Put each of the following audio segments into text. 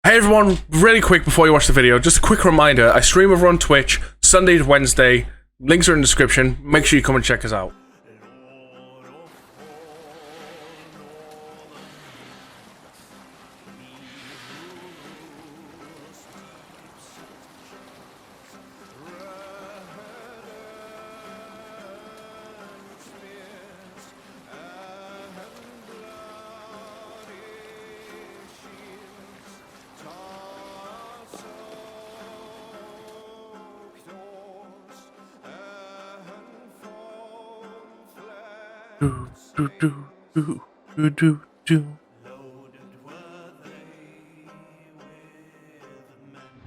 Hey everyone, really quick before you watch the video, just a quick reminder, I stream over on Twitch, Sunday to Wednesday, links are in the description, make sure you come and check us out.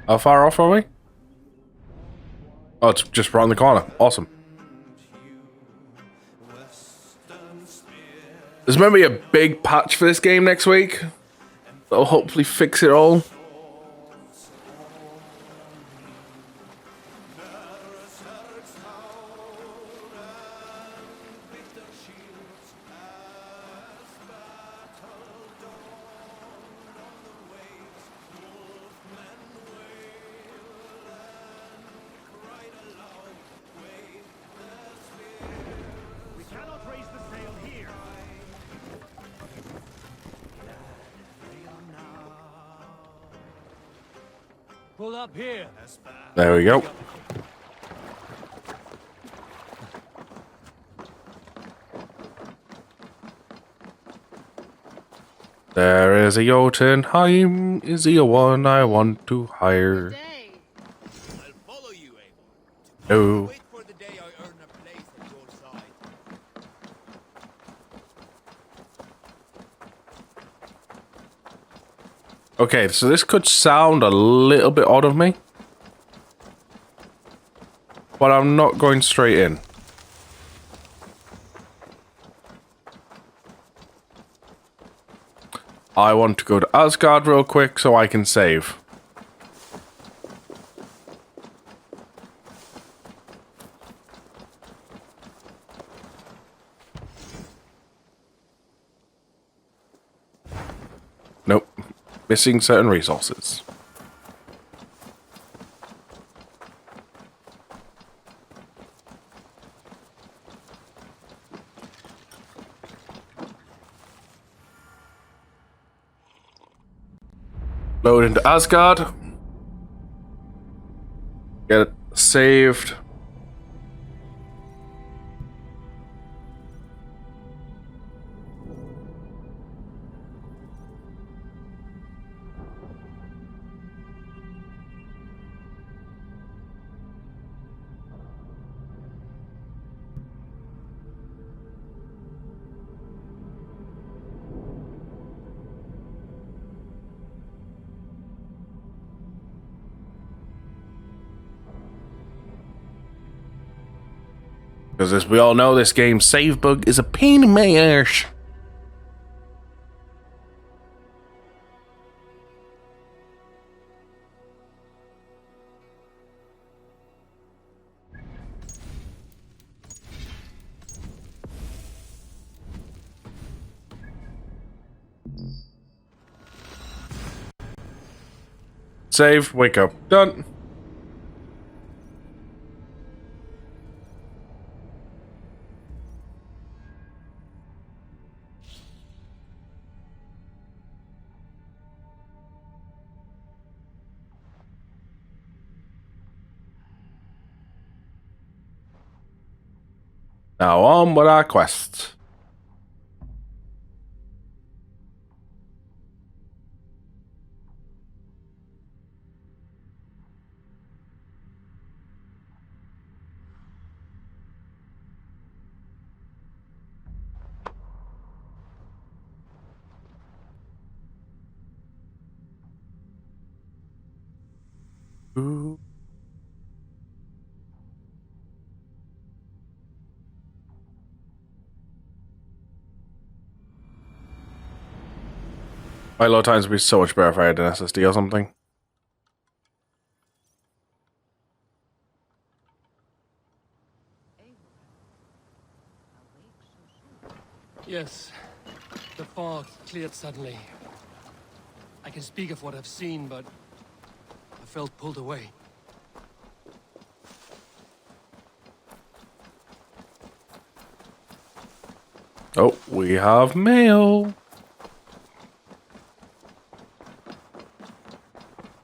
How far off are we? Oh, it's just around the corner. Awesome. There's going to be a big patch for this game next week. That'll hopefully fix it all. Pull up here. There we go. There is a Jotunheim, is he a one I want to hire? I'll follow you, Abel. No. Wait for the day I earn a place at your side. Okay, so this could sound a little bit odd of me, but I'm not going straight in. I want to go to Asgard real quick so I can save. Nope. Missing certain resources. Load into Asgard. Get it saved. Because as we all know, this game's save bug is a pain in my arse. Save, wake up, done. Now on with our quest. Ooh. My load times would be so much better if I had an SSD or something. Yes, the fog cleared suddenly. I can speak of what I've seen, but I felt pulled away. Oh, we have mail.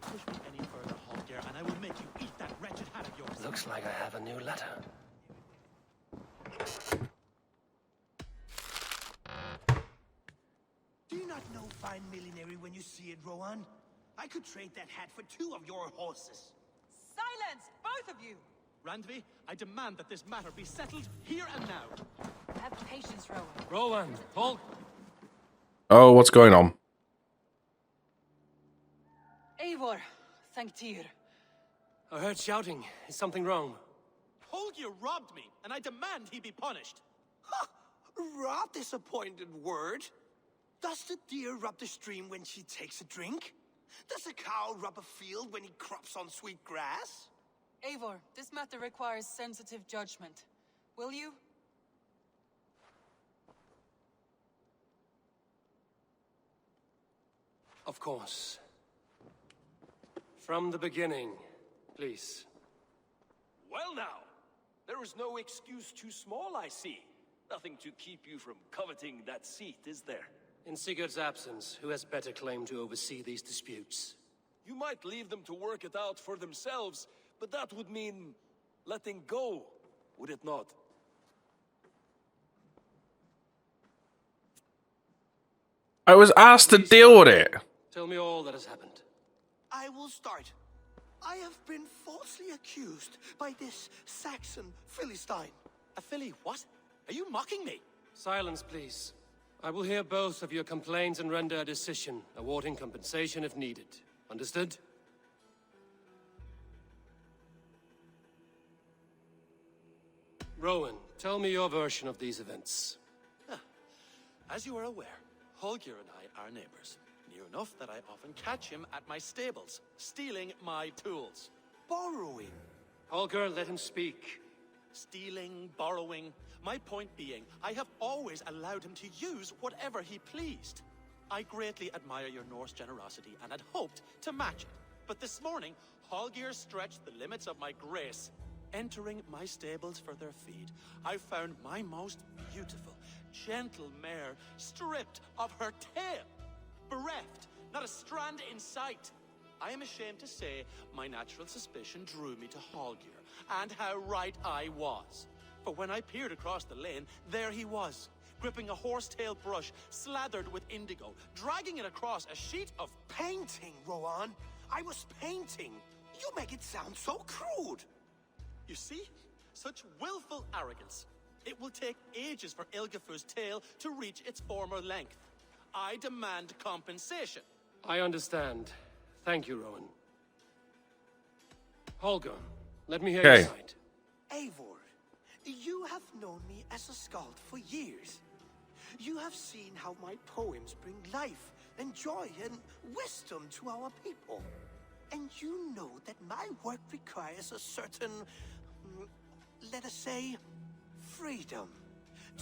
Push me any further, Hoggear, and I will make you eat that wretched hat of yours. Looks like I have a new letter. Do you not know fine millinery when you see it, Rowan? I could trade that hat for 2 of your horses. Silence, both of you! Randvi, I demand that this matter be settled here and now. Have patience, Rowan. Rowan, Paul. Oh, what's going on? Eivor, thank Tyr. I heard shouting. Is something wrong? Holger robbed me, and I demand he be punished. Ha! Rather disappointed word. Does the deer rub the stream when she takes a drink? Does a cow rub a field when he crops on sweet grass? Eivor, this matter requires sensitive judgment. Will you? Of course. From the beginning, please. Well now, there is no excuse too small, I see. Nothing to keep you from coveting that seat, is there? In Sigurd's absence, who has better claim to oversee these disputes? You might leave them to work it out for themselves, but that would mean letting go, would it not? I was asked to deal with it. Tell me all that has happened. I will start. I have been falsely accused by this Saxon Philistine. A filly what? Are you mocking me? Silence, please. I will hear both of your complaints and render a decision, awarding compensation if needed. Understood? Rowan, tell me your version of these events. As you are aware, Holger and I are neighbors. Near enough that I often catch him at my stables, stealing my tools. Borrowing. Holger, let him speak. Stealing, borrowing. My point being, I have always allowed him to use whatever he pleased. I greatly admire your Norse generosity and had hoped to match it. But this morning, Holger stretched the limits of my grace. Entering my stables for their feed, I found my most beautiful, gentle mare stripped of her tail. Bereft, not a strand in sight. I am ashamed to say my natural suspicion drew me to Holger, and how right I was. For when I peered across the lane, there he was, gripping a horsetail brush slathered with indigo, dragging it across a sheet of... Painting, Rowan. I was painting. You make it sound so crude. You see? Such willful arrogance. It will take ages for Ilgafur's tail to reach its former length. I demand compensation. I understand. Thank you, Rowan. Holger, let me hear your side. Eivor, you have known me as a skald for years. You have seen how my poems bring life and joy and wisdom to our people. And you know that my work requires a certain, let us say, freedom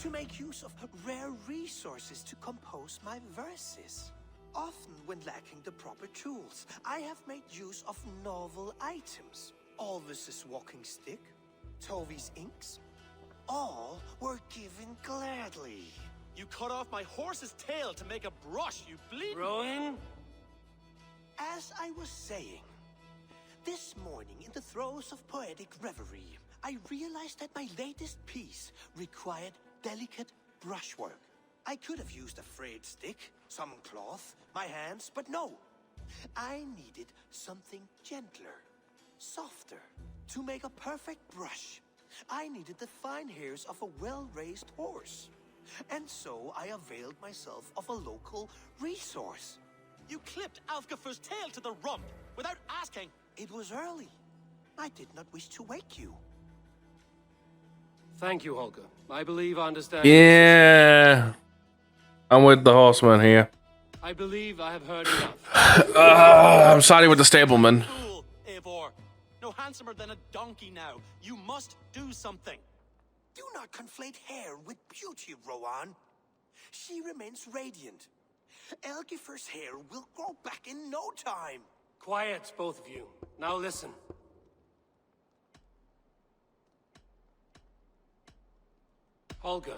to make use of rare resources to compose my verses. Often when lacking the proper tools, I have made use of novel items. Alvis's walking stick, Tovi's inks, all were given gladly. You cut off my horse's tail to make a brush, you bleed. Rowan? As I was saying, this morning in the throes of poetic reverie, I realized that my latest piece required delicate brushwork. I could have used a frayed stick, some cloth, my hands, but no. I needed something gentler, softer. To make a perfect brush, I needed the fine hairs of a well-raised horse. And so I availed myself of a local resource. You clipped Alfgafur's tail to the rump without asking. It was early. I did not wish to wake you. Thank you, Holger. I believe I understand. Yeah. I'm with the horseman here. I believe I have heard enough. I'm siding with the stableman. Fool, Eivor. No handsomer than a donkey now. You must do something. Do not conflate hair with beauty, Rowan. She remains radiant. Elgifer's hair will grow back in no time. Quiet, both of you. Now listen. Holger,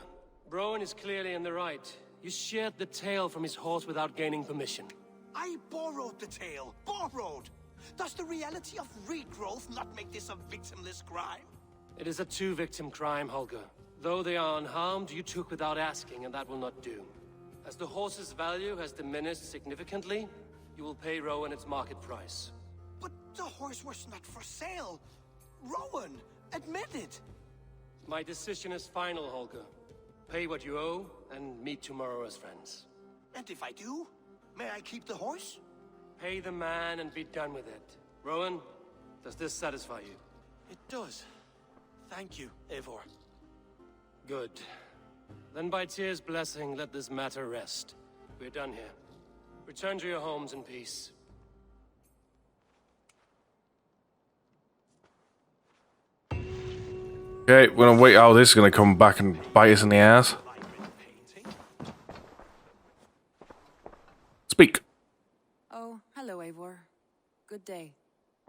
Broen is clearly in the right. You sheared the tail from his horse without gaining permission. I borrowed the tail. Borrowed! Does the reality of regrowth not make this a victimless crime? It is a two-victim crime, Holger. Though they are unharmed, you took without asking, and that will not do. As the horse's value has diminished significantly, you will pay Rowan its market price. But the horse was not for sale. Rowan, admit it. My decision is final, Holger. Pay what you owe, and meet tomorrow as friends. And if I do, may I keep the horse? Pay the man and be done with it. Rowan, does this satisfy you? It does. Thank you, Eivor. Good. Then by Tyr's blessing, let this matter rest. We're done here. Return to your homes in peace. Okay, we're gonna wait out. This is gonna come back and bite us in the ass. Speak. Oh, hello, Eivor. Good day.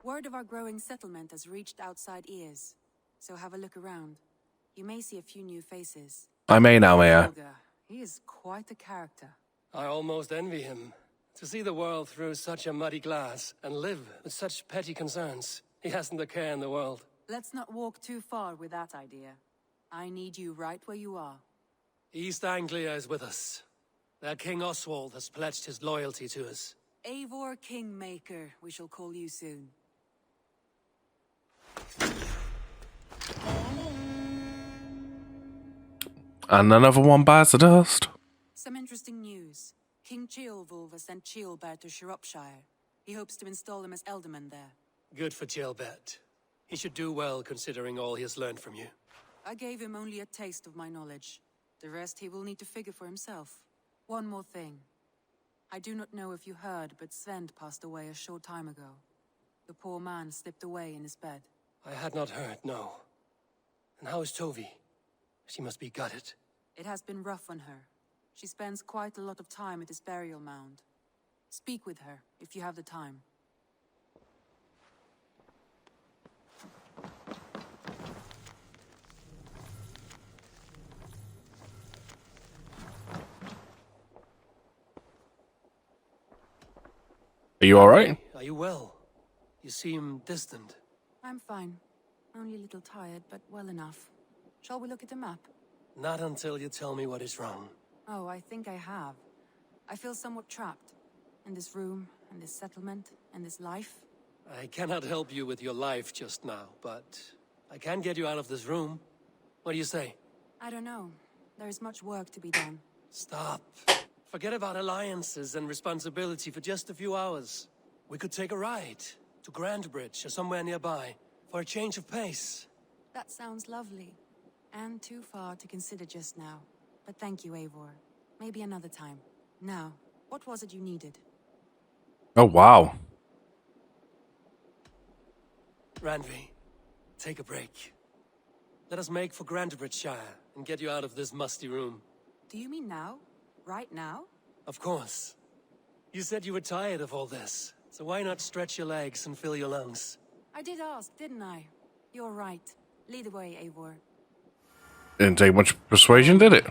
Word of our growing settlement has reached outside ears, so have a look around. You may see a few new faces. I may now, may I? Holger, he is quite a character. I almost envy him. To see the world through such a muddy glass and live with such petty concerns. He hasn't a care in the world. Let's not walk too far with that idea. I need you right where you are. East Anglia is with us. Their King Oswald has pledged his loyalty to us. Eivor Kingmaker, we shall call you soon. And another one bites the dust. Some interesting news. King Ceolwulf has sent Ceolbert to Shropshire. He hopes to install him as Elderman there. Good for Ceolbert. He should do well considering all he has learned from you. I gave him only a taste of my knowledge. The rest he will need to figure for himself. One more thing. I do not know if you heard, but Sven passed away a short time ago. The poor man slipped away in his bed. I had not heard, no. And how is Tovi? She must be gutted. It has been rough on her. She spends quite a lot of time at his burial mound. Speak with her, if you have the time. Are you alright? Are you well? You seem distant. I'm fine. Only a little tired, but well enough. Shall we look at the map? Not until you tell me what is wrong. Oh, I think I have. I feel somewhat trapped. In this room, in this settlement, in this life. I cannot help you with your life just now, but I can get you out of this room. What do you say? I don't know. There is much work to be done. Stop. Forget about alliances and responsibility for just a few hours. We could take a ride to Grandbridge or somewhere nearby for a change of pace. That sounds lovely. And too far to consider just now. But thank you, Eivor. Maybe another time. Now, what was it you needed? Oh, wow. Randvi, take a break. Let us make for Grandbridgeshire and get you out of this musty room. Do you mean now? Right now? Of course. You said you were tired of all this, so why not stretch your legs and fill your lungs? I did ask, didn't I? You're right. Lead the way, Eivor. Didn't take much persuasion, did it?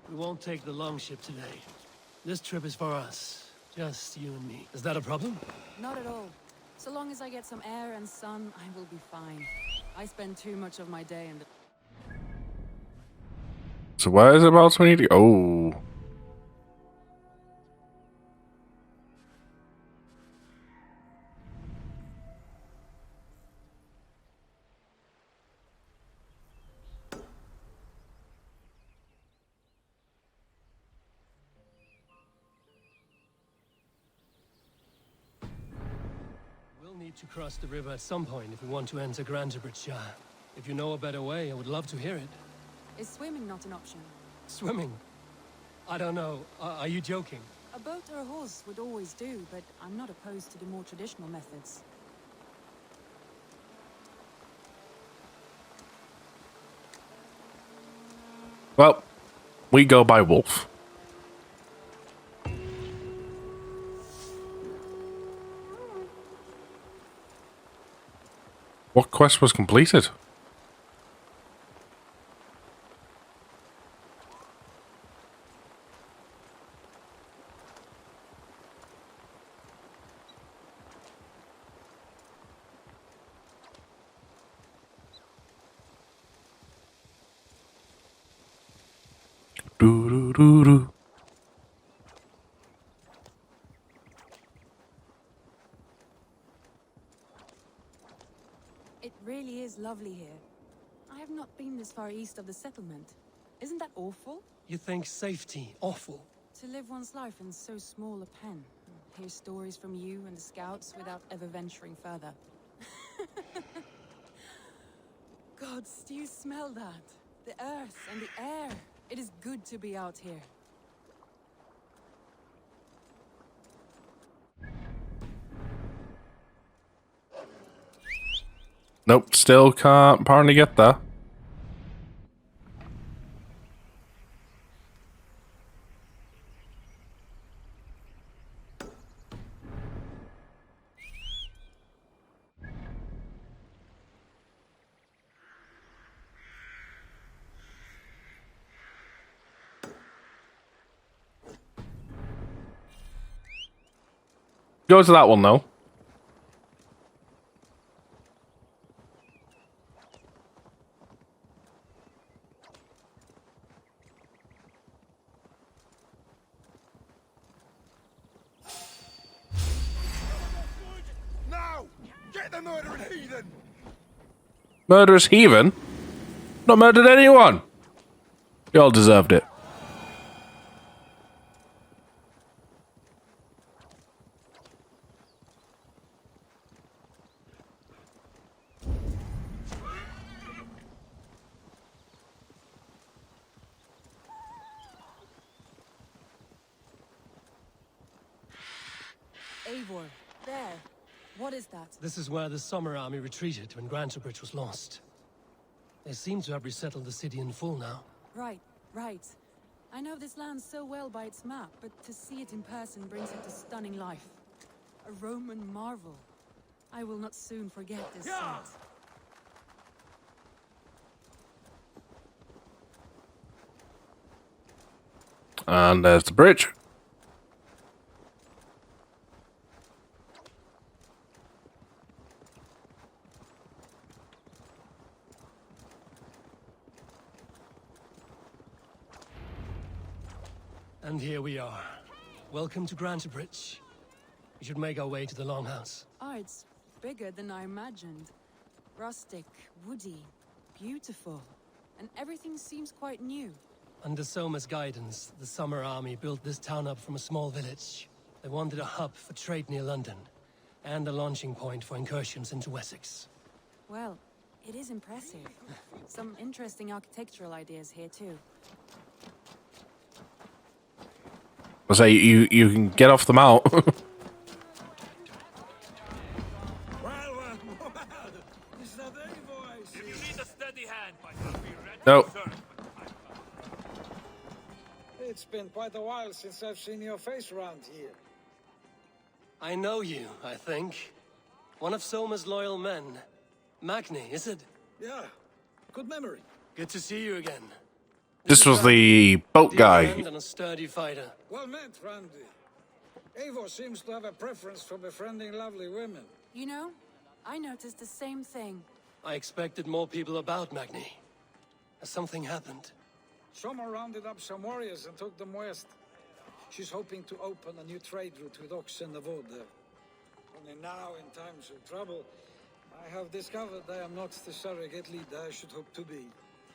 We won't take the longship today. This trip is for us. Just you and me. Is that a problem? Not at all. So long as I get some air and sun, I will be fine. I spend too much of my day in the... So where is it about 20? Oh. We'll need to cross the river at some point if we want to enter Grandbridgeshire. If you know a better way, I would love to hear it. Is swimming not an option? Swimming? I don't know. Are you joking? A boat or a horse would always do, but I'm not opposed to the more traditional methods. Well, we go by Wolf. What quest was completed? Do. It really is lovely here. I have not been this far east of the settlement. Isn't that awful? You think safety awful? To live one's life in so small a pen. Hear stories from you and the scouts without ever venturing further. Gods, do you smell that? The earth and the air. It is good to be out here. Nope, still can't apparently get there. Go to that one though. Now! Get the murdering heathen! Murderous heathen? Not murdered anyone. You all deserved it. Eivor, there. What is that? This is where the Summer Army retreated when Grantebridge was lost. They seem to have resettled the city in full now. Right, right. I know this land so well by its map, but to see it in person brings it to stunning life. A Roman marvel. I will not soon forget this sight. And there's the bridge. And here we are. Welcome to Grantebridge. We should make our way to the Longhouse. Oh, it's bigger than I imagined. Rustic, woody, beautiful. And everything seems quite new. Under Soma's guidance, the Summer Army built this town up from a small village. They wanted a hub for trade near London, and a launching point for incursions into Wessex. Well, it is impressive. Some interesting architectural ideas here too. I say you can get off the mount. Well, is that Eivor I see? If you need a steady hand, I will be ready. No. It's been quite a while since I've seen your face around here. I know you, I think. One of Soma's loyal men. Magni, is it? Yeah, good memory. Good to see you again. This was the boat guy. And a sturdy fighter. Well met, Randy. Eivor seems to have a preference for befriending lovely women. You know, I noticed the same thing. I expected more people about Magni. Has something happened? Summer rounded up some warriors and took them west. She's hoping to open a new trade route with oxen and wood there. Only now, in times of trouble, I have discovered I am not the surrogate leader I should hope to be.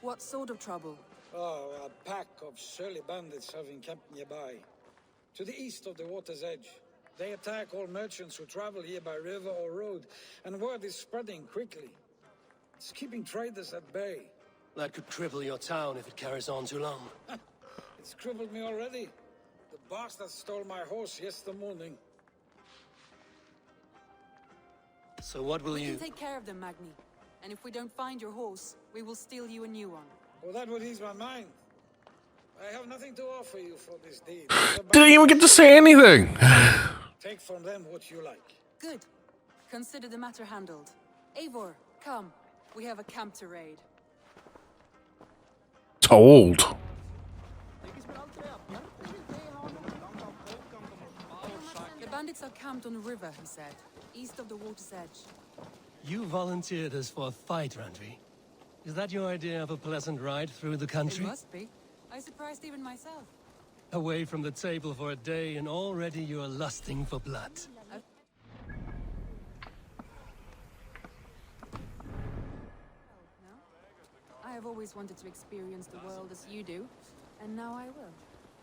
What sort of trouble? Oh, a pack of surly bandits have encamped nearby. To the east of the water's edge. They attack all merchants who travel here by river or road, and word is spreading quickly. It's keeping traders at bay. That could cripple your town if it carries on too long. It's crippled me already. The bastard stole my horse yesterday morning. So what will We you... can take care of them, Magni. And if we don't find your horse, we will steal you a new one. Well, that would ease my mind. I have nothing to offer you for this deed. Didn't even get to say anything. Take from them what you like. Good. Consider the matter handled. Eivor, come. We have a camp to raid. Told. The bandits are camped on a river, he said, east of the water's edge. You volunteered us for a fight, Randvi. Is that your idea of a pleasant ride through the It country? must be. I surprised even myself. Away from the table for a day and already you're lusting for blood. I have always wanted to experience the world as you do, and now I will.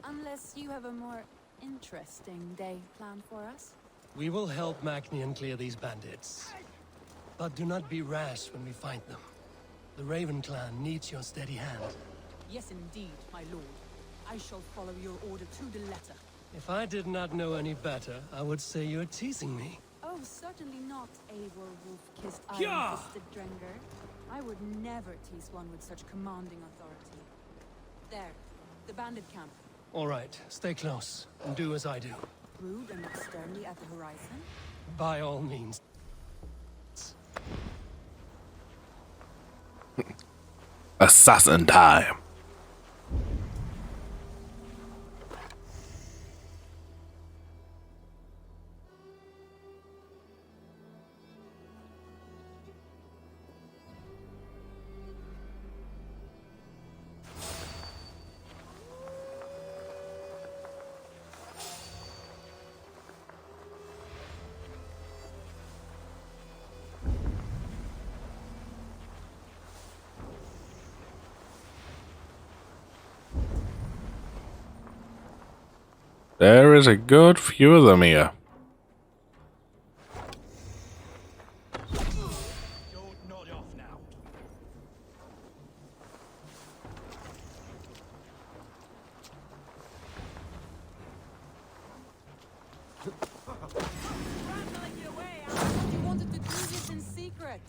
Unless you have a more interesting day planned for us. We will help Magnian clear these bandits. But do not be rash when we find them. The Raven clan needs your steady hand. Yes, indeed, my lord. I shall follow your order to the letter. If I did not know any better, I would say you're teasing me. Oh, certainly not, Eivor wolf-kissed iron-fisted Drenger. I would never tease one with such commanding authority. There, the bandit camp. All right, stay close and do as I do. Rude and look sternly at the horizon. By all means. Assassin time. There is a good few of them here. Don't nod off now. You wanted to do this in secret.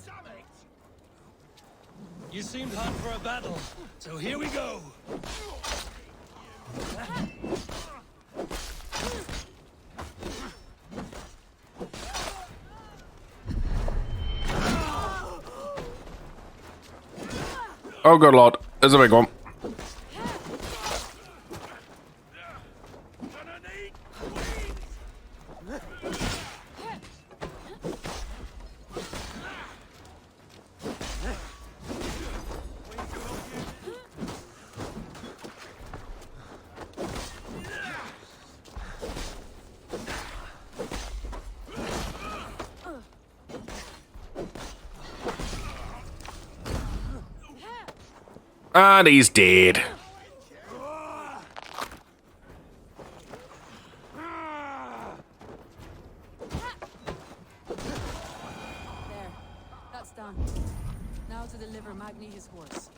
You seemed hot for a battle, so here we go. Oh, good lord. There's a big one. And he's dead. There. That's done. Now to deliver Magni his horse.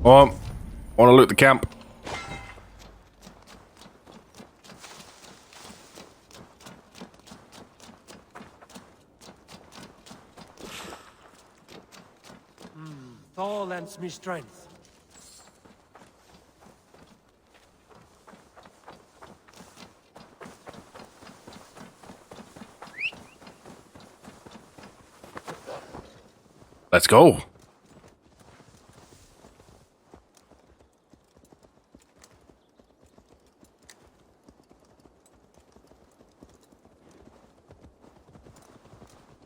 Want to loot the camp? Thor lends me strength. Let's go.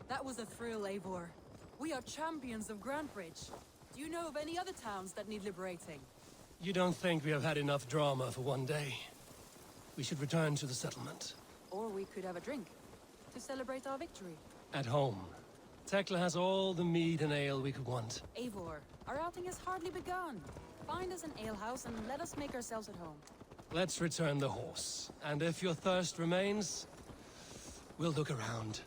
That was a thrill, Eivor. We are champions of Grantbridge. Do you know of any other towns that need liberating? You don't think we have had enough drama for one day? We should return to the settlement. Or we could have a drink to celebrate our victory. At home. Tekla has all the mead and ale we could want. Eivor, our outing has hardly begun. Find us an alehouse and let us make ourselves at home. Let's return the horse. And if your thirst remains, we'll look around.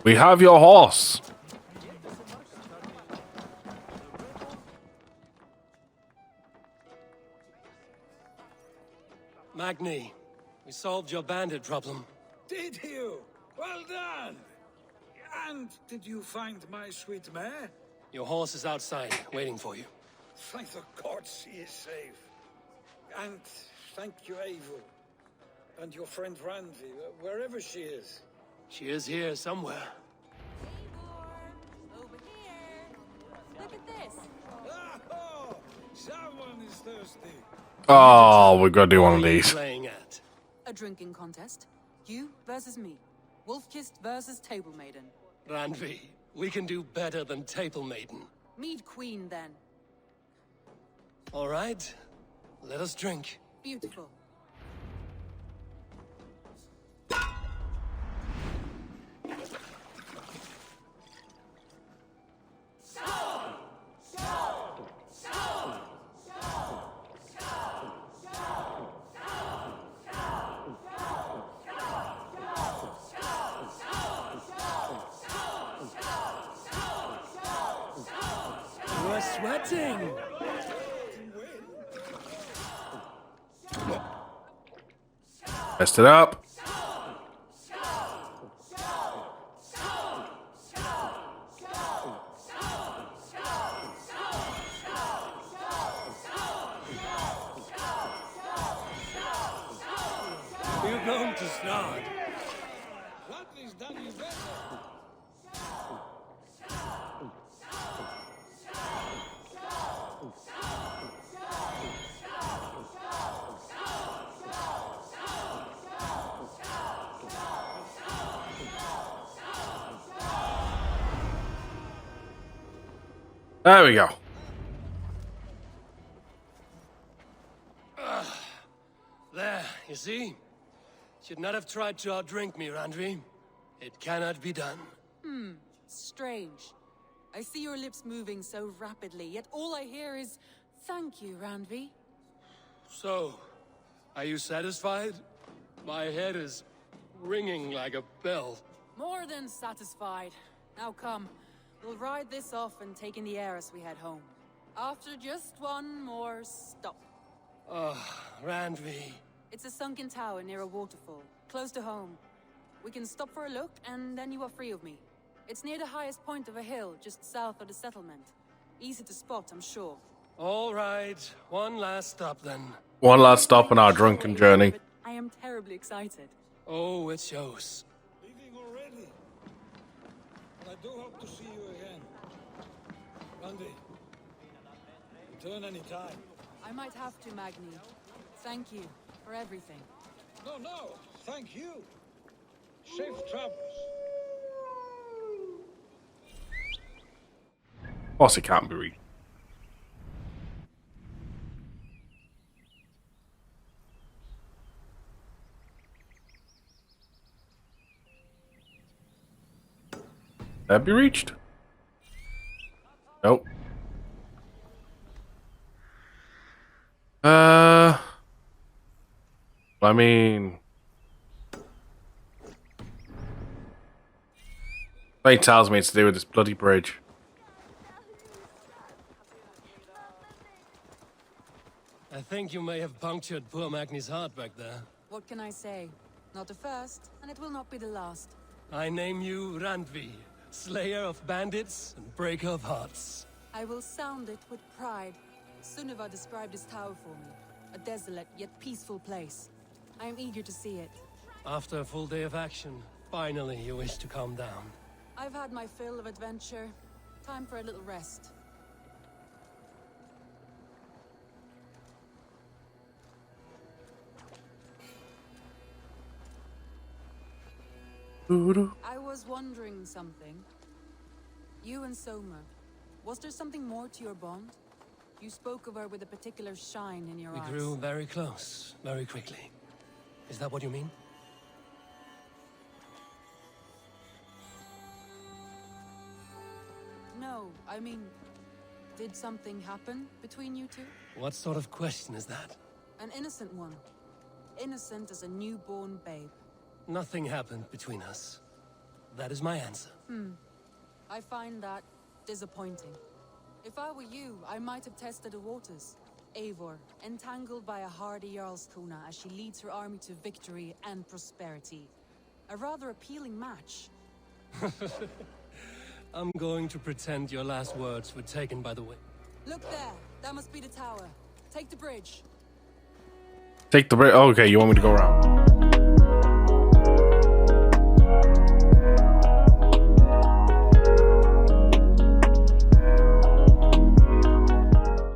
We have your horse. Magni, we solved your bandit problem. Did you? Well done! And did you find my sweet mare? Your horse is outside, waiting for you. Thank the gods she is safe. And thank you, Eivor. And your friend Randy, wherever she is. She is here somewhere. Over here. Look at this. Oh, someone is thirsty. Oh, we've got to do one of What are you these. playing at? A drinking contest. You versus me. Wolf-kissed versus Table Maiden. Randvi, we can do better than Table Maiden. Mead Queen, then. All right, let us drink. Beautiful. We're sweating. Messed it up. We're going to start. Randy's done you better. There we go. There, you see? Should not have tried to outdrink me, Randvi. It cannot be done. Strange. I see your lips moving so rapidly, yet all I hear is, thank you, Randvi. So, are you satisfied? My head is ringing like a bell. More than satisfied. Now come, we'll ride this off and take in the air as we head home. After just one more stop. Randvi. It's a sunken tower near a waterfall, close to home. We can stop for a look, and then you are free of me. It's near the highest point of a hill, just south of the settlement. Easy to spot, I'm sure. All right, one last stop then. One last stop on our drunken journey. But I am terribly excited. Oh, it shows. Leaving already. And I do hope to see you again. Randy, return any time. I might have to, Magni. Thank you for everything. No, thank you. Safe travels. Of course it can't be reached. That be reached? Nope. I mean, something tells me it's to do with this bloody bridge. I think you may have punctured poor Magni's heart back there. What can I say? Not the first, and it will not be the last. I name you Randvi, slayer of bandits and breaker of hearts. I will sound it with pride. Sunniva described this tower for me. A desolate yet peaceful place. I am eager to see it. After a full day of action, finally you wish to calm down. I've had my fill of adventure. Time for a little rest. I was wondering something. You and Soma, was there something more to your bond? You spoke of her with a particular shine in your We eyes. grew very close, very quickly. Is that what you mean? No, I mean, did something happen between you two? What sort of question is that? An innocent one. Innocent as a newborn babe. Nothing happened between us. That is my answer. I find that disappointing. If I were you, I might have tested the waters. Eivor, entangled by a hardy Jarlskona as she leads her army to victory and prosperity. A rather appealing match. I'm going to pretend your last words were taken by the wind. Look there, that must be the tower. Take the bridge. Take the bridge. Okay, you want me to go around?